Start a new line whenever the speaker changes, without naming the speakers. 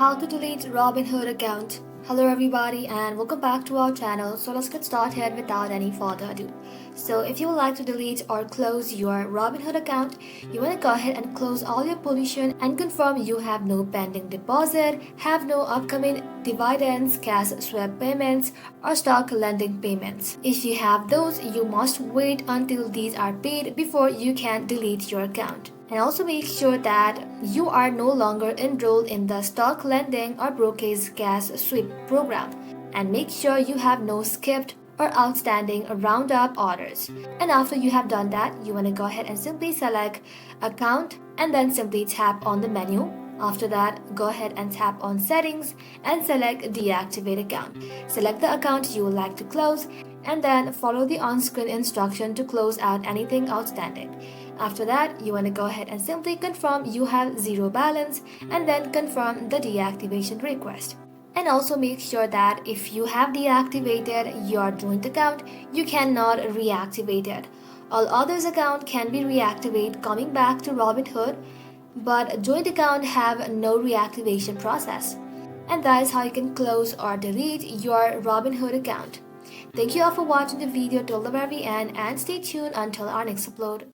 How to delete Robinhood account. Hello everybody and welcome back to our channel. So let's get started without any further ado. So if you would like to delete or close your Robinhood account, you want to go ahead and close all your position and confirm you have no pending deposit, have no upcoming dividends, cash swap payments or stock lending payments. If you have those, you must wait until these are paid before you can delete your account. And also make sure that you are no longer enrolled in the stock lending or brokerage cash sweep program. And make sure you have no skipped or outstanding roundup orders. And after you have done that, you want to go ahead and simply select account and then simply tap on the menu. After that, go ahead and tap on settings and select deactivate account. Select the account you would like to close and then follow the on-screen instruction to close out anything outstanding. After that, you want to go ahead and simply confirm you have zero balance and then confirm the deactivation request. And also make sure that if you have deactivated your joint account, you cannot reactivate it. All others account can be reactivated coming back to Robinhood, but joint account have no reactivation process. And that is how you can close or delete your Robinhood account. Thank you all for watching the video till the very end and stay tuned until our next upload.